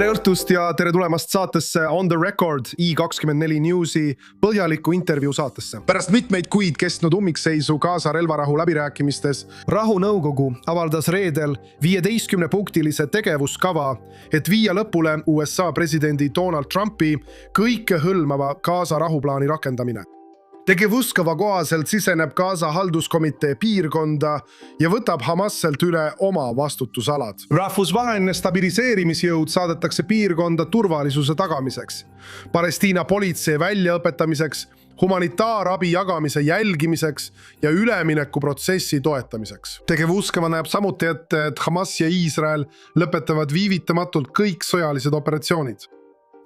Tere õhtust ja tere tulemast saatesse On The Record I24 Newsi põhjaliku intervjuu saatesse. Pärast mitmeid kuid kestnud ummikseisu Gaza relvarahu läbirääkimistes rahunõukogu avaldas reedel 15-punktilise tegevuskava, et viia lõpule USA presidendi Donald Trumpi kõikehõlmava Gaza rahuplaani rakendamine. Tegevuskava kohaselt siseneb Gaza halduskomitee piirkonda ja võtab Hamaselt üle oma vastutusalad. Rahvusvaheline stabiliseerimisjõud saadetakse piirkonda turvalisuse tagamiseks, Palestiina politsei väljaõpetamiseks, humanitaarabi jagamise jälgimiseks ja üleminekuprotsessi toetamiseks. Tegevuskava näeb samuti ette, et Hamas ja Iisrael lõpetavad viivitamatult kõik sõjalised operatsioonid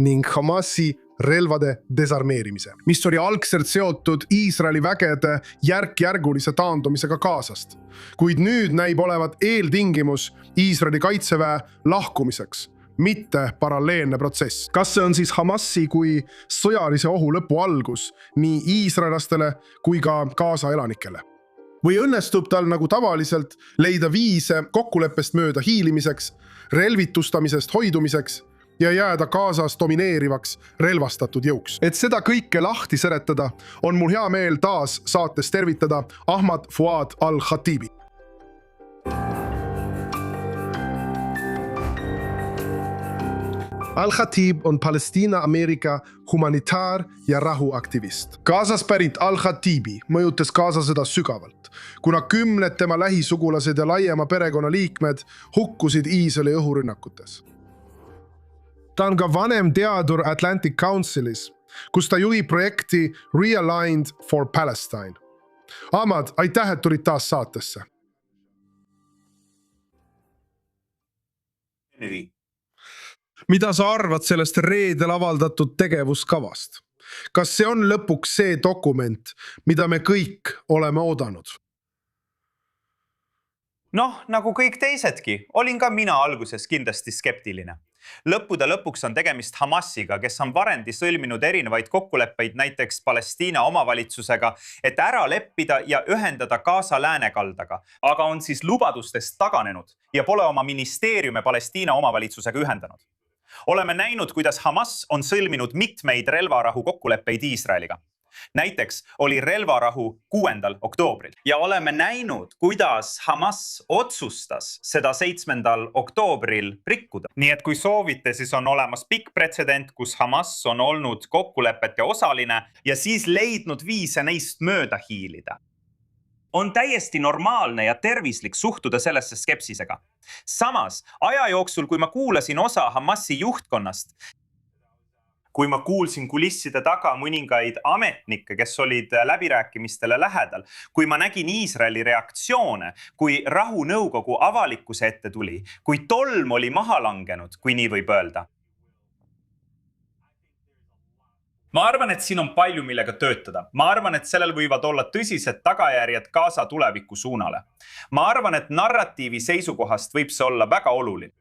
ning Hamasi relvade desarmeerimise, mis oli algselt seotud Iisraeli vägede järk-järgulise taandumisega Gazast. Kuid nüüd näib olevat eeltingimus Iisraeli kaitseväe lahkumiseks, mitte paralleelne protsess. Kas see on siis Hamasi kui sõjalise ohu lõpu algus nii iisraelastele kui ka Gaza elanikele? Või õnnestub tal nagu tavaliselt leida viise kokkuleppest mööda hiilimiseks, relvitustamisest hoidumiseks ja jääda Gazas domineerivaks relvastatud jõuks. Et seda kõike lahti seletada, on mul hea meel taas saates tervitada Ahmad Fuad al-Khatibi. Al-Khatib on Palestiina-Ameerika humanitaar- ja rahuaktivist. Gazas pärit Al-Khatibi mõjutas Gaza sõda sügavalt, kuna kümned tema lähisugulased ja laiema perekonna liikmed hukkusid Iisraeli õhurünnakutes. Ta on ka vanem teadur Atlantic Councilis, kus ta juhib projekti Realigned for Palestine. Ahmad, aitäh, et tulid taas saatesse. Mida sa arvad sellest reedel avaldatud tegevuskavast? Kas see on lõpuks see dokument, mida me kõik oleme oodanud? Nagu kõik teisedki, olin ka mina alguses kindlasti skeptiline. Lõppude lõpuks on tegemist Hamasiga, kes on varendi sõlminud erinevaid kokkuleppeid näiteks Palestiina omavalitsusega, et ära leppida ja ühendada Gaza läänekaldaga, aga on siis lubadustest taganenud ja pole oma ministeeriume Palestiina omavalitsusega ühendanud. Oleme näinud, kuidas Hamas on sõlminud mitmeid relvarahu kokkuleppeid Iisraeliga. Näiteks oli relvarahu 6. oktoobril ja oleme näinud, kuidas Hamas otsustas seda 7. oktoobril rikkuda. Nii et kui soovite, siis on olemas pikk pretsedent, kus Hamas on olnud kokkulepete osaline ja siis leidnud viise neist mööda hiilida. On täiesti normaalne ja tervislik suhtuda sellesse skepsisega. Samas, aja jooksul, kui ma kuulasin osa Hamasi juhtkonnast, kui ma kuulsin kulisside taga mõningaid ametnikke, kes olid läbirääkimistele lähedal, kui ma nägin Iisraeli reaktsioone, kui rahunõukogu avalikkuse ette tuli, kui tolm oli maha langenud, kui nii võib öelda. Ma arvan, et siin on palju millega töötada. Ma arvan, et sellel võivad olla tõsised tagajärjed Gaza tuleviku suunale. Ma arvan, et narratiivi seisukohast võib see olla väga oluline.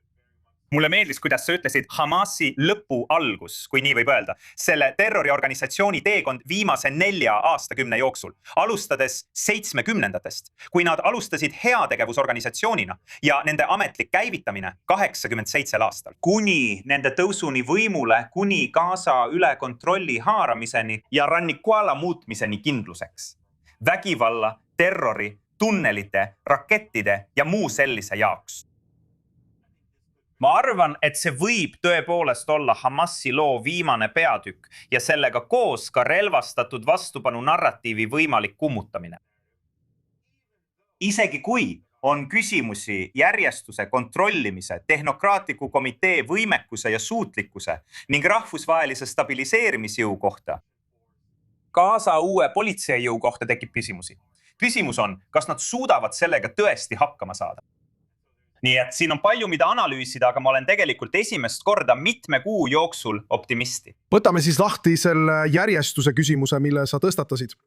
Mulle meeldis, kuidas sa ütlesid Hamasi lõpu algus, kui nii võib öelda, selle terroriorganisatsiooni teekond viimase 4 aastakümne jooksul, alustades 70-ndatest, kui nad alustasid heategevusorganisatsioonina ja nende ametlik käivitamine 87 aastal. Kuni nende tõusuni võimule, kuni Gaza üle kontrolli haaramiseni ja rannikuala muutmiseni kindluseks. Vägivalla, terrori, tunnelite, rakettide ja muu sellise jaoks. Ma arvan, et see võib tõepoolest olla Hamasi loo viimane peatükk ja sellega koos ka relvastatud vastupanu narratiivi võimalik kummutamine. Isegi kui on küsimusi järjestuse kontrollimise, tehnokraatliku komitee võimekuse ja suutlikkuse ning rahvusvahelise stabiliseerimisjõu kohta, Gaza uue politseijõu kohta tekib küsimusi. Küsimus on, kas nad suudavad sellega tõesti hakkama saada. Nii et siin on palju mida analüüsida, aga ma olen tegelikult esimest korda mitme kuu jooksul optimisti. Võtame siis lahti selle järjestuse küsimuse, mille sa tõstatasid.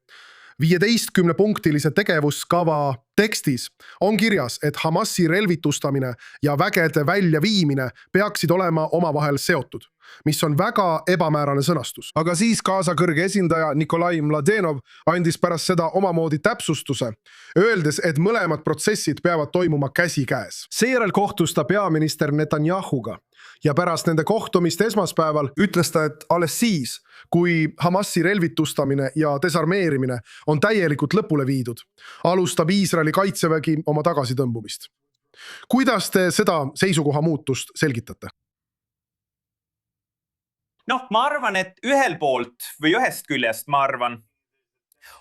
15-punktilise tegevuskava tekstis on kirjas, et Hamasi relvitustamine ja vägede väljaviimine peaksid olema omavahel seotud, mis on väga ebamäärane sõnastus. Aga siis Gaza kõrge esindaja Nikolai Mladenov andis pärast seda omamoodi täpsustuse, öeldes, et mõlemad protsessid peavad toimuma käsikäes. Seejärel kohtus ta peaminister Netanyahuga ja pärast nende kohtumist esmaspäeval ütles ta, et alles siis, kui Hamasi relvitustamine ja desarmeerimine on täielikult lõpule viidud, alustab Iisraeli kaitsevägi oma tagasitõmbumist. Kuidas te seda seisukoha muutust selgitate? Ma arvan, et ühest küljest ma arvan,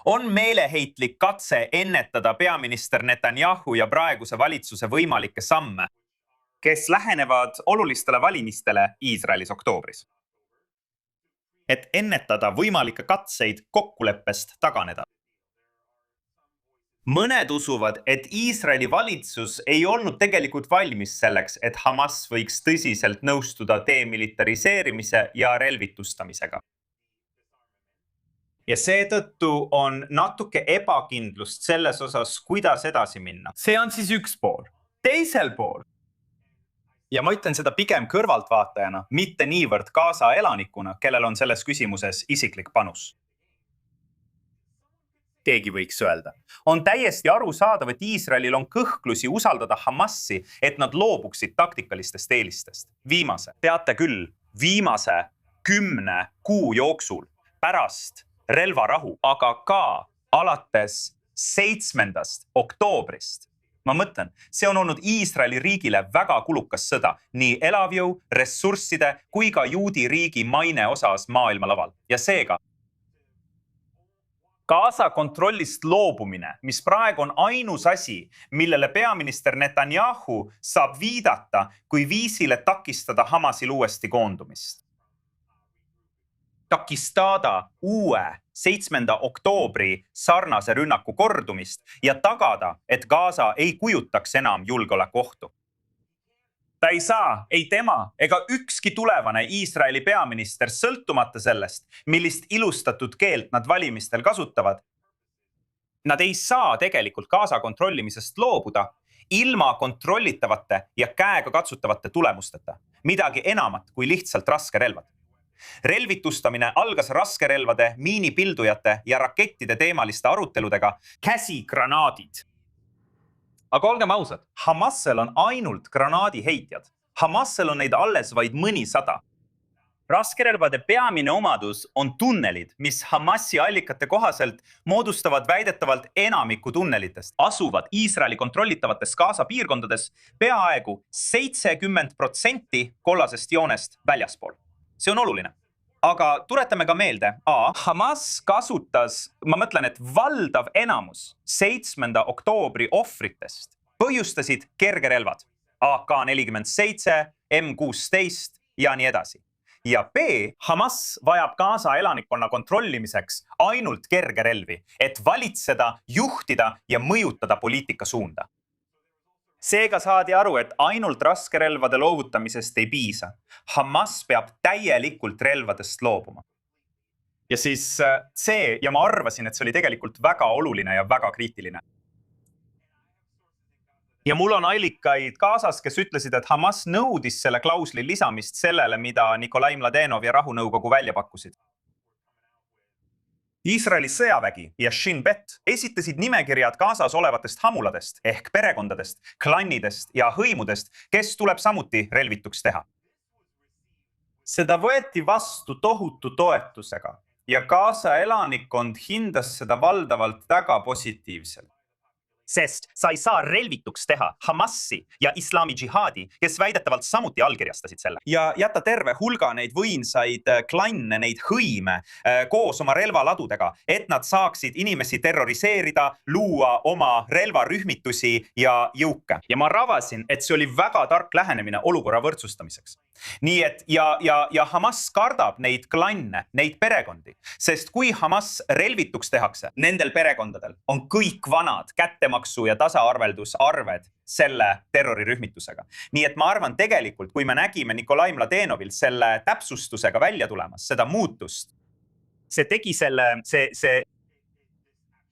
on meeleheitlik katse ennetada peaminister Netanyahu ja praeguse valitsuse võimalikke samme, kes lähenevad olulistele valimistele Iisraelis oktoobris. Et ennetada võimalikke katseid kokkuleppest taganeda. Mõned usuvad, et Iisraeli valitsus ei olnud tegelikult valmis selleks, et Hamas võiks tõsiselt nõustuda demilitariseerimise ja relvitustamisega. Ja seetõttu on natuke ebakindlust selles osas, kuidas edasi minna. See on siis üks pool. Teisel pool. Ja ma ütlen seda pigem kõrvaltvaatajana, mitte niivõrd Gaza elanikuna, kellel on selles küsimuses isiklik panus. Keegi võiks öelda. On täiesti arusaadav, et Iisraelil on kõhklusi usaldada Hamasi, et nad loobuksid taktikalistest eelistest. Teate küll, viimase 10 kuu jooksul pärast relvarahu, aga ka alates 7. oktoobrist. Ma mõtlen, see on olnud Iisraeli riigile väga kulukas sõda, nii elavjõu, ressursside kui ka juudi riigi maine osas maailmalaval. Ja seega, Gaza kontrollist loobumine, mis praegu on ainus asi, millele peaminister Netanyahu saab viidata, kui viisile takistada Hamasil uuesti koondumist. Takistada uue 7. oktoobri sarnase rünnaku kordumist ja tagada, et Gaza ei kujutaks enam julgeolekuohtu. Ta ei saa, ei tema ega ükski tulevane Iisraeli peaminister sõltumata sellest, millist ilustatud keelt nad valimistel kasutavad. Nad ei saa tegelikult Gaza kontrollimisest loobuda ilma kontrollitavate ja käega katsutavate tulemusteta. Midagi enamat kui lihtsalt raskerelvad. Relvitustamine algas raskerelvade, miinipildujate ja rakettide teemaliste aruteludega käsigranaadid. Aga olgem ausad, Hamasel on ainult granaadiheitjad. Hamasel on neid alles vaid mõnisada. Raskerelvade peamine omadus on tunnelid, mis Hamasi allikate kohaselt moodustavad väidetavalt enamiku tunnelitest. Asuvad Iisraeli kontrollitavates Gaza piirkondades peaaegu 70% kollasest joonest väljaspool. See on oluline. Aga tuletame ka meelde, Hamas kasutas, ma mõtlen, et valdav enamus 7. oktoobri ohvritest põhjustasid kergerelvad, AK-47, M16 ja nii edasi. Ja B, Hamas vajab Gaza elanikkonna kontrollimiseks ainult kergerelvi, et valitseda, juhtida ja mõjutada poliitika suunda. Seega saadi aru, et ainult raskerelvade loovutamisest ei piisa. Hamas peab täielikult relvadest loobuma. Ja siis see, ja ma arvasin, et see oli tegelikult väga oluline ja väga kriitiline. Ja mul on allikaid Gazas, kes ütlesid, et Hamas nõudis selle klausli lisamist sellele, mida Nikolai Mladenov ja Rahunõukogu välja pakkusid. Iisraeli sõjavägi ja Shin Bet esitasid nimekirjad Gazas olevatest hamuladest ehk perekondadest, klannidest ja hõimudest, kes tuleb samuti relvituks teha. Seda võeti vastu tohutu toetusega ja Gaza elanikkond hindas seda valdavalt väga positiivselt. Sest sa ei saa relvituks teha Hamasi ja islami džihaadi, kes väidetavalt samuti allkirjastasid selle. Ja jätta terve hulga neid võimsaid klanne, neid hõime koos oma relvaladudega, et nad saaksid inimesi terroriseerida, luua oma relvarühmitusi ja jõuke. Ja ma arvasin, et see oli väga tark lähenemine olukorra võrdsustamiseks. Nii et ja Hamas kardab neid klanne, neid perekondi, sest kui Hamas relvituks tehakse, nendel perekondadel on kõik vanad kättemaksu ja tasaarveldusarved selle terrorirühmitusega. Nii et ma arvan tegelikult, kui me nägime Nikolai Mladenovil selle täpsustusega välja tulemas, seda muutust, see tegi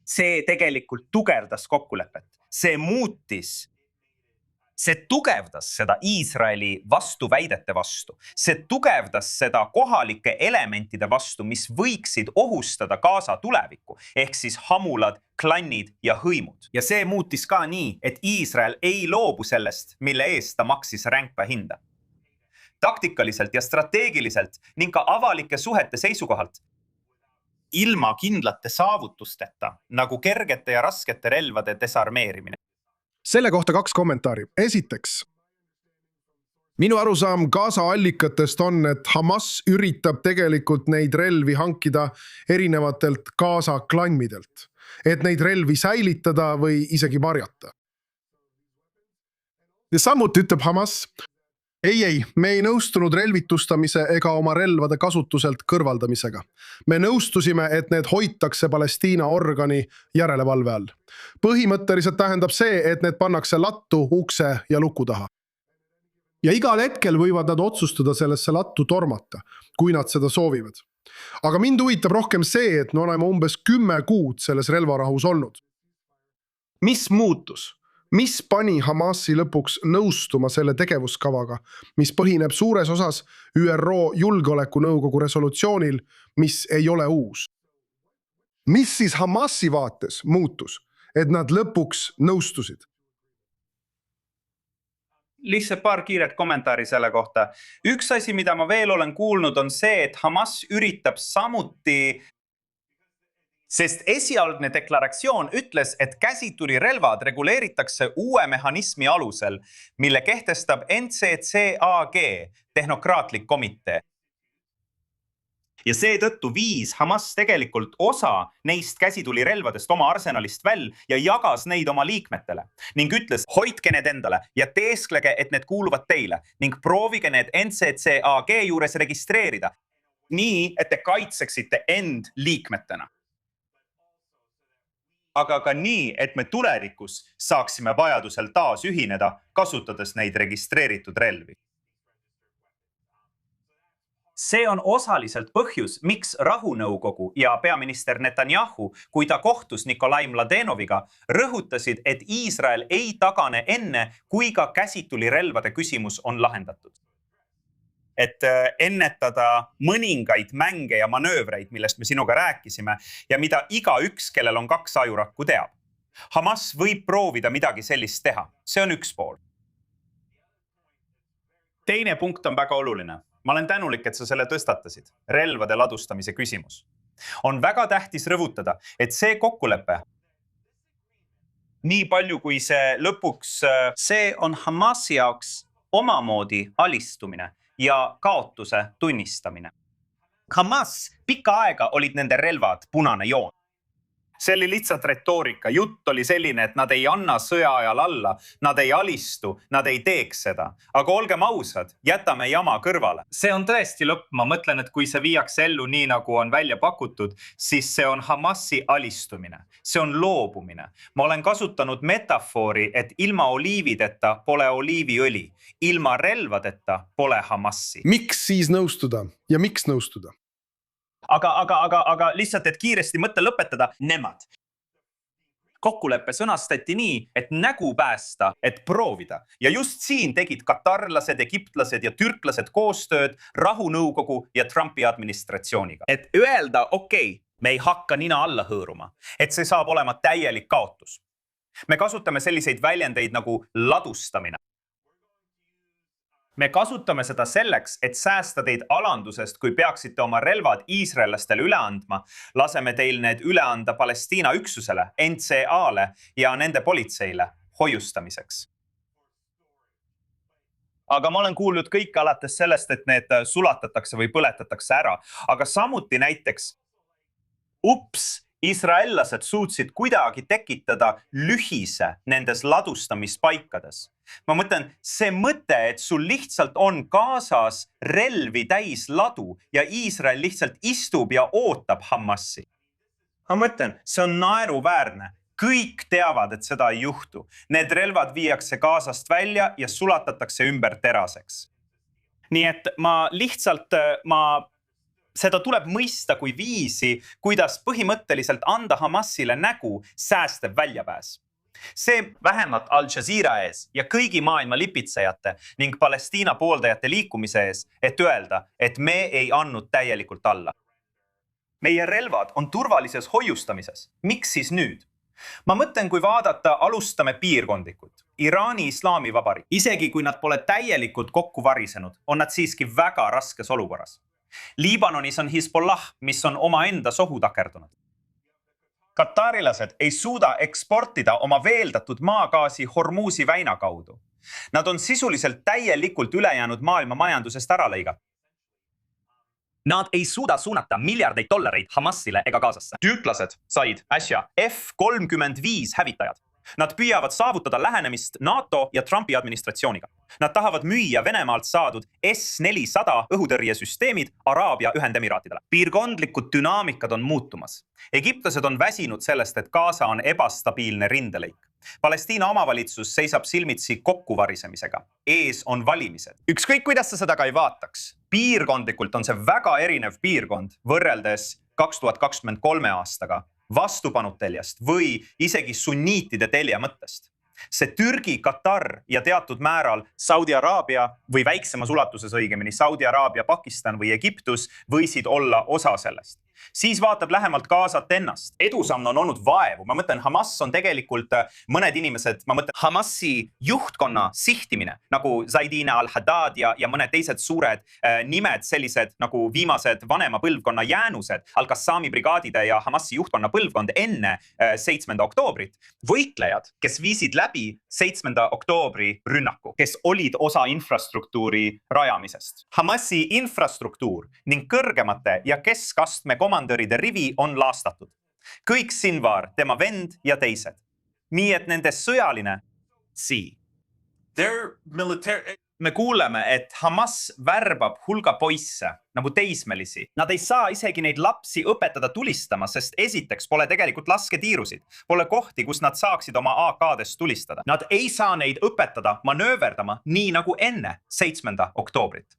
see tegelikult tugevdas kokkulepet. See tugevdas seda Iisraeli vastuväidete vastu. See tugevdas seda kohalike elementide vastu, mis võiksid ohustada Gaza tulevikku, ehk siis hamulad, klannid ja hõimud. Ja see muutis ka nii, et Iisrael ei loobu sellest, mille eest ta maksis ränka hinda. taktikaliselt ja strateegiliselt ning ka avalike suhete seisukohalt. Ilma kindlate saavutusteta, nagu kergete ja raskete relvade desarmeerimine. Selle kohta 2 kommentaari. Esiteks, minu arusaam Gaza allikatest on, et Hamas üritab tegelikult neid relvi hankida erinevatelt Gaza klanmidelt, et neid relvi säilitada või isegi varjata. Ja samuti ütleb Hamas, ei, me ei nõustunud relvitustamise ega oma relvade kasutuselt kõrvaldamisega. Me nõustusime, et need hoitakse Palestiina organi järelevalve all. Põhimõtteliselt tähendab see, et need pannakse lattu, ukse ja luku taha. Ja igal hetkel võivad nad otsustada sellesse lattu tormata, kui nad seda soovivad. Aga mind huvitab rohkem see, et me oleme umbes 10 kuud selles relvarahus olnud. Mis muutus? Mis pani Hamasi lõpuks nõustuma selle tegevuskavaga, mis põhineb suures osas ÜRO Julgeolekunõukogu resolutsioonil, mis ei ole uus? Mis siis Hamasi vaates muutus, et nad lõpuks nõustusid? Lihtsalt paar kiiret kommentaari selle kohta. Üks asi, mida ma veel olen kuulnud, on see, et Hamas üritab samuti, sest esialgne deklaratsioon ütles, et käsitulirelvad reguleeritakse uue mehhanismi alusel, mille kehtestab NCCAG, tehnokraatlik komitee. Ja seetõttu viis Hamas tegelikult osa neist käsitulirelvadest oma arsenalist välja ja jagas neid oma liikmetele ning ütles, hoidke need endale ja teesklege, et need kuuluvad teile ning proovige need NCCAG juures registreerida nii, et te kaitseksite end liikmetena. Aga ka nii, et me tulevikus saaksime vajadusel taas ühineda, kasutades neid registreeritud relvi. See on osaliselt põhjus, miks rahunõukogu ja peaminister Netanyahu, kui ta kohtus Nikolai Mladenoviga, rõhutasid, et Iisrael ei tagane enne, kui ka käsitulirelvade küsimus on lahendatud. Et ennetada mõningaid mänge ja manöövreid, millest me sinuga rääkisime ja mida igaüks, kellel on 2 ajurakku, teab. Hamas võib proovida midagi sellist teha. See on üks pool. Teine punkt on väga oluline. Ma olen tänulik, et sa selle tõstatasid. Relvade ladustamise küsimus. On väga tähtis rõhutada, et see kokkulepe, nii palju kui see lõpuks, see on Hamasi jaoks omamoodi alistumine ja kaotuse tunnistamine. Hamas pikka aega olid nende relvad punane joon. See oli lihtsalt retoorika. Jutt oli selline, et nad ei anna sõja ajal alla, nad ei alistu, nad ei teeks seda. Aga olgem ausad, jätame jama kõrvale. See on tõesti lõpp. Ma mõtlen, et kui see viiakse ellu nii, nagu on välja pakutud, siis see on Hamasi alistumine. See on loobumine. Ma olen kasutanud metafoori, et ilma oliivideta pole oliiviõli. Ilma relvadeta pole Hamasi. Miks siis nõustuda ja miks nõustuda? Aga lihtsalt, et kiiresti mõtte lõpetada, nemad. Kokkuleppe sõnastati nii, et nägu päästa, et proovida. Ja just siin tegid katarlased, egiptlased ja türklased koostööd rahunõukogu ja Trumpi administratsiooniga. Et öelda, okei, me ei hakka nina alla hõõruma, et see saab olema täielik kaotus. Me kasutame selliseid väljendeid nagu ladustamine. Me kasutame seda selleks, et säästa teid alandusest, kui peaksite oma relvad iisraellastele üle andma. Laseme teil need üle anda Palestiina üksusele, NCA-le ja nende politseile hoiustamiseks. Aga ma olen kuulnud kõik alates sellest, et need sulatatakse või põletatakse ära. Aga samuti näiteks, iisraellased suutsid kuidagi tekitada lühise nendes ladustamispaikades. Ma mõtlen, see mõte, et sul lihtsalt on Gazas relvi täis ladu ja Iisrael lihtsalt istub ja ootab Hamasi. Ma mõtlen, see on naeruväärne. Kõik teavad, et seda ei juhtu. Need relvad viiakse Gazast välja ja sulatatakse ümber teraseks. Nii et seda tuleb mõista kui viisi, kuidas põhimõtteliselt anda Hamasile nägu säästev väljapääs. See vähemalt Al Jazeera ees ja kõigi maailma lipitsejate ning Palestiina pooldajate liikumise ees, et öelda, et me ei andnud täielikult alla. Meie relvad on turvalises hoiustamises. Miks siis nüüd? Ma mõtlen, kui vaadata, alustame piirkondlikult. Iraani Islaamivabariik, isegi kui nad pole täielikult kokku varisenud, on nad siiski väga raskes olukorras. Liibanonis on Hezbollah, mis on omaenda sohu takerdunud. Katarilased ei suuda eksportida oma veeldatud maagaasi Hormuzi väina kaudu. Nad on sisuliselt täielikult ülejäänud maailma majandusest ära lõigatud. Nad ei suuda suunata miljardeid dollareid Hamasile ega Gazasse. Türklased said äsja F-35 hävitajad. Nad püüavad saavutada lähenemist NATO ja Trumpi administratsiooniga. Nad tahavad müüa Venemaalt saadud S-400 õhutõrjesüsteemid Araabia Ühendemiraatidele. Piirkondlikud dünaamikad on muutumas. Egiptlased on väsinud sellest, et Gaza on ebastabiilne rindelõik. Palestiina omavalitsus seisab silmitsi kokkuvarisemisega. Ees on valimised. Ükskõik kuidas sa seda ka ei vaataks. Piirkondlikult on see väga erinev piirkond võrreldes 2023 aastaga. Vastupanuteljast või isegi sunniitide telje mõttest. See Türgi, Katar ja teatud määral Saudi Araabia või väiksemas ulatuses õigemini Saudi Araabia, Pakistan või Egiptus võisid olla osa sellest. Siis vaatab lähemalt Gazat ennast. Edusamm on olnud vaevu. Ma mõtlen, Hamas on tegelikult mõned inimesed, ma mõtlen Hamasi juhtkonna sihtimine, nagu Zaidina al-Haddad ja mõned teised suured nimed, sellised nagu viimased vanema põlvkonna jäänused, Al-Qassami brigaadide ja Hamasi juhtkonna põlvkond enne 7. oktoobrit. Võitlejad, kes viisid läbi 7. oktoobri rünnaku, kes olid osa infrastruktuuri rajamisest. Hamasi infrastruktuur ning kõrgemate ja keskastme komandöride rivi on laastatud. Kõik Sinvar, tema vend ja teised. Nii et nende sõjaline Me kuuleme, et Hamas värbab hulga poisse, nagu teismelisi. Nad ei saa isegi neid lapsi õpetada tulistama, sest esiteks pole tegelikult lasketiirusid. Pole kohti, kus nad saaksid oma AK-dest tulistada. Nad ei saa neid õpetada manööverdama nii nagu enne 7. oktoobrit.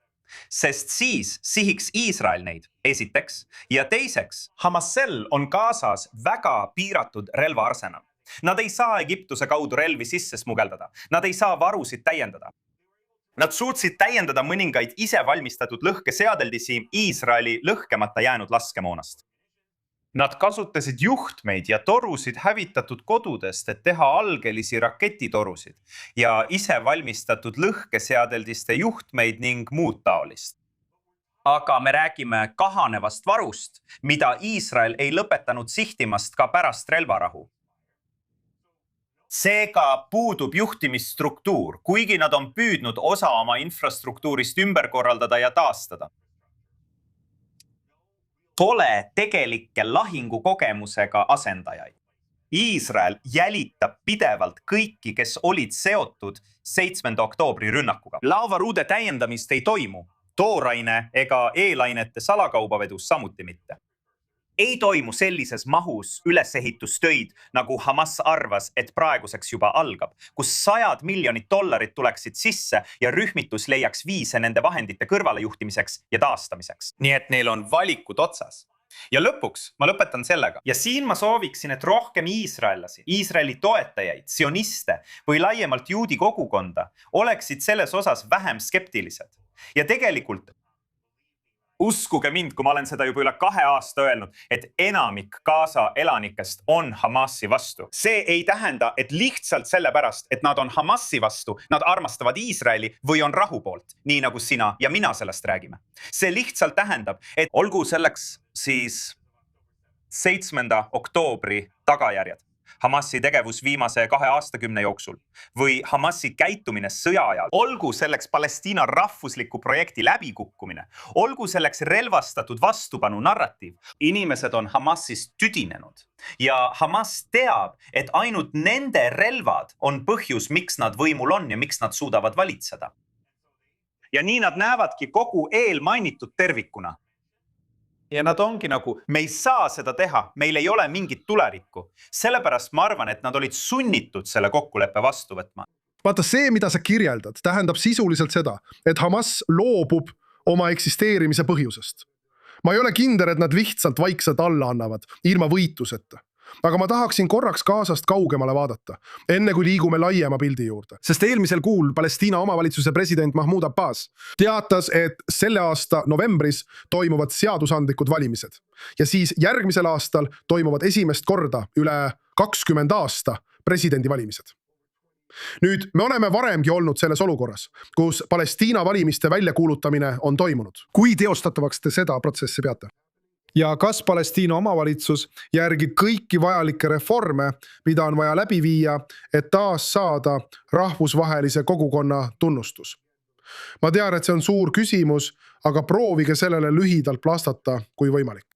Sest siis sihiks Iisrael neid, esiteks, ja teiseks, Hamasel on Gazas väga piiratud relvaarsenal. Nad ei saa Egiptuse kaudu relvi sisse smugeldada. Nad ei saa varusid täiendada. Nad suutsid täiendada mõningaid ise valmistatud lõhkeseadeldisi Iisraeli lõhkemata jäänud laskemoonast. Nad kasutasid juhtmeid ja torusid hävitatud kodudest, et teha algelisi raketitorusid ja ise valmistatud lõhkeseadeldiste juhtmeid ning muud taolist. Aga me räägime kahanevast varust, mida Iisrael ei lõpetanud sihtimast ka pärast relvarahu. Seega puudub juhtimisstruktuur, kuigi nad on püüdnud osa oma infrastruktuurist ümber korraldada ja taastada. Pole tegelikke lahingukogemusega asendajaid. Iisrael jälitab pidevalt kõiki, kes olid seotud 7. oktoobri rünnakuga. Laovaruude täiendamist ei toimu, tooraine ega e-lainete salakaubavedus samuti mitte. Ei toimu sellises mahus ülesehitustöid, nagu Hamas arvas, et praeguseks juba algab, kus $100 miljonit tuleksid sisse ja rühmitus leiaks viise nende vahendite kõrvalejuhtimiseks ja taastamiseks. Nii et neil on valikud otsas. Ja lõpuks ma lõpetan sellega. Ja siin ma sooviksin, et rohkem iisraellasi, Iisraeli toetajaid, sioniste või laiemalt juudi kogukonda oleksid selles osas vähem skeptilised. Ja tegelikult uskuge mind, kui ma olen seda juba üle 2 aasta öelnud, et enamik Gaza elanikest on Hamasi vastu. See ei tähenda, et lihtsalt sellepärast, et nad on Hamasi vastu, nad armastavad Iisraeli või on rahu poolt, nii nagu sina ja mina sellest räägime. See lihtsalt tähendab, et olgu selleks siis 7. oktoobri tagajärjed. Hamasi tegevus viimase 2 aastakümne jooksul või Hamasi käitumine sõja ajal, olgu selleks Palestiina rahvusliku projekti läbikukkumine, olgu selleks relvastatud vastupanu narratiiv. Inimesed on Hamasist tüdinenud ja Hamas teab, et ainult nende relvad on põhjus, miks nad võimul on ja miks nad suudavad valitseda. Ja nii nad näevadki kogu eelmainitud tervikuna. Ja nad ongi nagu, me ei saa seda teha, meil ei ole mingit tulevikku. Sellepärast ma arvan, et nad olid sunnitud selle kokkuleppe vastu võtma. Vaata, see, mida sa kirjeldad, tähendab sisuliselt seda, et Hamas loobub oma eksisteerimise põhjusest. Ma ei ole kindel, et nad lihtsalt vaikselt alla annavad, ilma võitluseta. Aga ma tahaksin korraks Gazast kaugemale vaadata, enne kui liigume laiema pildi juurde. Sest eelmisel kuul Palestiina omavalitsuse president Mahmoud Abbas teatas, et selle aasta novembris toimuvad seadusandlikud valimised. Ja siis järgmisel aastal toimuvad esimest korda üle 20 aasta presidendivalimised. Nüüd, me oleme varemgi olnud selles olukorras, kus Palestiina valimiste väljakuulutamine on toimunud. Kui teostatavaks te seda protsessi peate? Ja kas Palestiina omavalitsus järgib kõiki vajalikke reforme, mida on vaja läbi viia, et taas saada rahvusvahelise kogukonna tunnustus? Ma tean, et see on suur küsimus, aga proovige sellele lühidalt vastata, kui võimalik.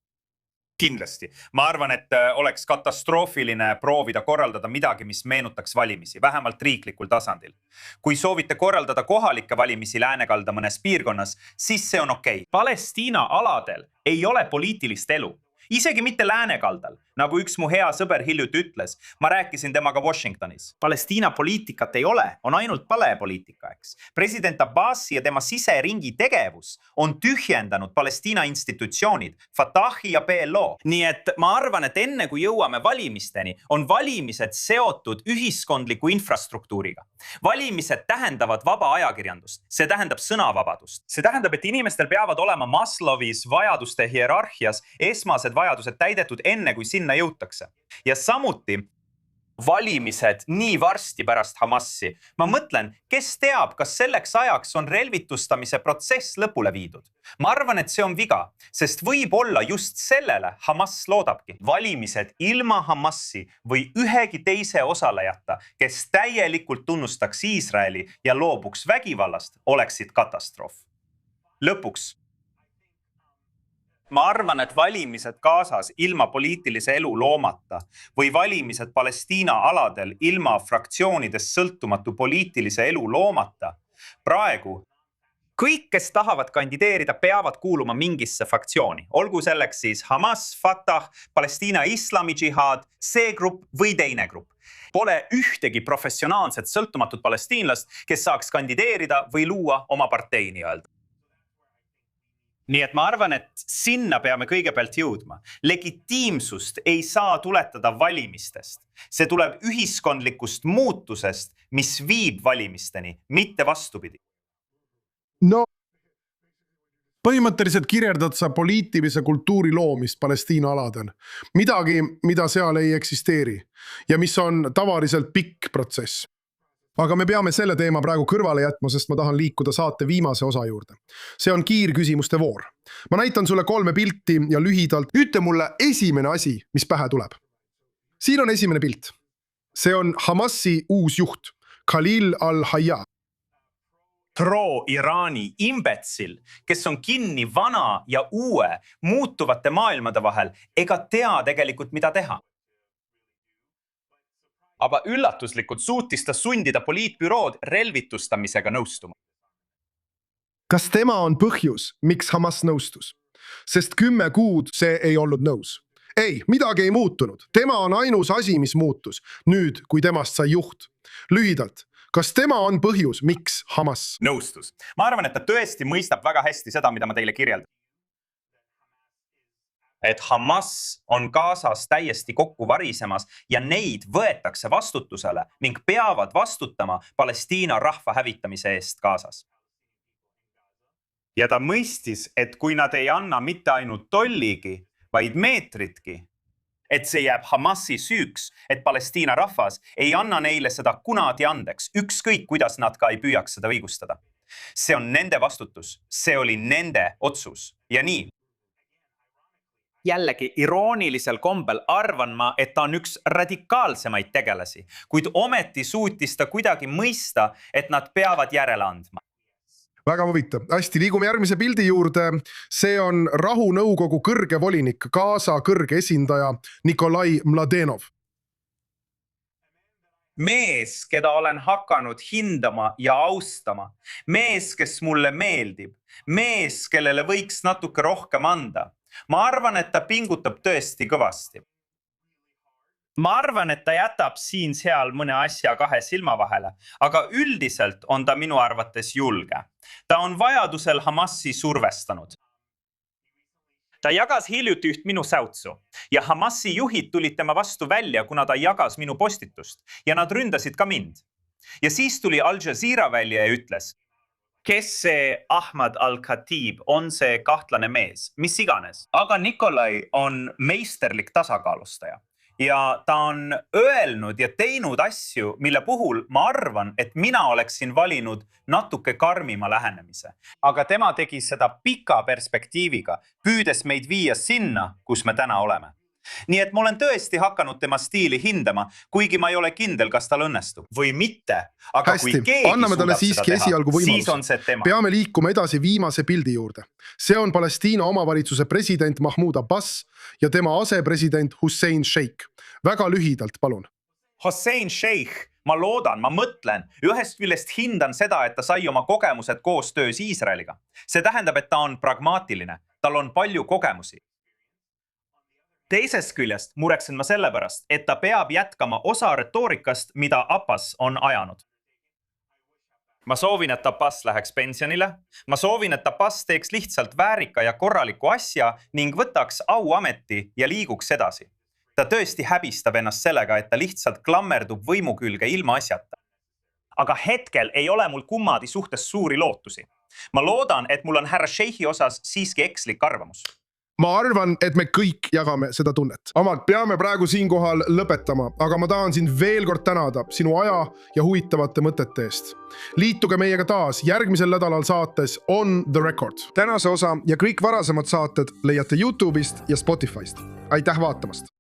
Kindlasti. Ma arvan, et oleks katastroofiline proovida korraldada midagi, mis meenutaks valimisi, vähemalt riiklikul tasandil. Kui soovite korraldada kohalikke valimisi Läänekalda mõnes piirkonnas, siis see on okei. Palestiina aladel ei ole poliitilist elu. Isegi mitte Läänekaldal, nagu üks mu hea sõber hiljuti ütles. Ma rääkisin temaga Washingtonis. Palestiina poliitikat ei ole, on ainult palepoliitika, eks. President Abbasi ja tema siseringi tegevus on tühjendanud Palestiina institutsioonid, Fatahi ja PLO. Nii et ma arvan, et enne kui jõuame valimisteni, on valimised seotud ühiskondliku infrastruktuuriga. Valimised tähendavad vaba ajakirjandust. See tähendab sõnavabadust. See tähendab, et inimestel peavad olema Maslovis vajaduste hierarhias esmased vajadused täidetud enne, kui sinna jõutakse. Ja samuti valimised nii varsti pärast Hamassi. Ma mõtlen, kes teab, kas selleks ajaks on relvitustamise protsess lõpule viidud. Ma arvan, et see on viga, sest võib-olla just sellele Hamas loodabki. Valimised ilma Hamassi või ühegi teise osalejata, kes täielikult tunnustaks Iisraeli ja loobuks vägivallast, oleksid katastroof. Lõpuks. Ma arvan, et valimised Gazas ilma poliitilise elu loomata või valimised Palestiina aladel ilma fraktsioonidest sõltumatu poliitilise elu loomata praegu kõik, kes tahavad kandideerida, peavad kuuluma mingisse fraktsiooni. Olgu selleks siis Hamas, Fatah, Palestiina Islami džihaad, see grupp või teine grupp. Pole ühtegi professionaalset sõltumatut palestiinlast, kes saaks kandideerida või luua oma partei nii-öelda. Nii et ma arvan, et sinna peame kõigepealt jõudma. Legitiimsust ei saa tuletada valimistest. See tuleb ühiskondlikust muutusest, mis viib valimisteni, mitte vastupidi. No, põhimõtteliselt kirjeldad sa poliitilise kultuuri loomist Palestiina aladel. Midagi, mida seal ei eksisteeri ja mis on tavaliselt pikk protsess. Aga me peame selle teema praegu kõrvale jätma, sest ma tahan liikuda saate viimase osa juurde. See on kiirküsimuste voor. Ma näitan sulle 3 pilti ja lühidalt ütle mulle esimene asi, mis pähe tuleb. Siin on esimene pilt. See on Hamasi uus juht, Khalil al-Hayya. Pro-Iraani imbetsil, kes on kinni vana ja uue muutuvate maailmade vahel, ega tea tegelikult, mida teha. Aga üllatuslikult suutis ta sundida poliitbürood relvitustamisega nõustuma. Kas tema on põhjus, miks Hamas nõustus? Sest 10 kuud see ei olnud nõus. Ei, midagi ei muutunud. Tema on ainus asi, mis muutus. Nüüd, kui temast sai juht. Lühidalt, kas tema on põhjus, miks Hamas nõustus? Ma arvan, et ta tõesti mõistab väga hästi seda, mida ma teile kirjeldan. Et Hamas on Gazas täiesti kokku varisemas ja neid võetakse vastutusele ning peavad vastutama Palestiina rahva hävitamise eest Gazas. Ja ta mõistis, et kui nad ei anna mitte ainult tolligi, vaid meetritki, et see jääb Hamasi süüks, et Palestiina rahvas ei anna neile seda kunagi andeks, ükskõik kuidas nad ka ei püüaks seda õigustada. See on nende vastutus, see oli nende otsus ja nii. Jällegi iroonilisel kombel arvan ma, et ta on üks radikaalsemaid tegelasi, kuid ometi suutis ta kuidagi mõista, et nad peavad järele andma. Väga huvitav. Hästi, liigume järgmise pildi juurde. See on rahunõukogu kõrge volinik, Gaza kõrge esindaja Nikolai Mladenov. Mees, keda olen hakanud hindama ja austama. Mees, kes mulle meeldib. Mees, kellele võiks natuke rohkem anda. Ma arvan, et ta pingutab tõesti kõvasti. Ma arvan, et ta jätab siin-seal mõne asja 2 silma vahele, aga üldiselt on ta minu arvates julge. Ta on vajadusel Hamasi survestanud. Ta jagas hiljuti üht minu säutsu ja Hamasi juhid tulid tema vastu välja, kuna ta jagas minu postitust ja nad ründasid ka mind. Ja siis tuli Al Jazeera välja ja ütles, kes see Ahmad al-Khatib on see kahtlane mees, mis iganes. Aga Nikolai on meisterlik tasakaalustaja. ja ta on öelnud ja teinud asju, mille puhul ma arvan, et mina oleksin valinud natuke karmima lähenemise. Aga tema tegi seda pika perspektiiviga, püüdes meid viia sinna, kus me täna oleme. Nii et ma olen tõesti hakanud tema stiili hindama, kuigi ma ei ole kindel, kas tal õnnestub või mitte. Aga Hästi, kui keegi anname talle suudab siiski seda esialgu teha, võimaluse. siis on see tema. Peame liikuma edasi viimase pildi juurde. See on Palestiina omavalitsuse president Mahmoud Abbas ja tema asepresident Hussein Sheikh. Väga lühidalt, palun. Hussein Sheikh, ma loodan, ma mõtlen, ühest küljest hindan seda, et ta sai oma kogemused koostöös Iisraeliga. See tähendab, et ta on pragmaatiline, tal on palju kogemusi. Teisest küljest mureksen ma sellepärast, et ta peab jätkama osa retoorikast, mida Abbas on ajanud. Ma soovin, et Abbas läheks pensionile. Ma soovin, et Abbas teeks lihtsalt väärika ja korraliku asja ning võtaks auameti ja liiguks edasi. Ta tõesti häbistab ennast sellega, et ta lihtsalt klammerdub võimu külge ilma asjata. Aga hetkel ei ole mul kummadi suhtes suuri lootusi. Ma loodan, et mul on härra Sheikhi osas siiski ekslik arvamus. Ma arvan, et me kõik jagame seda tunnet. Amad, peame praegu siinkohal lõpetama, aga ma tahan sind veel kord tänada sinu aja ja huvitavate mõtete eest. Liituge meiega taas järgmisel nädalal saates On The Record. Tänase osa ja kõik varasemad saated leiate YouTube'ist ja Spotify'st. Aitäh vaatamast!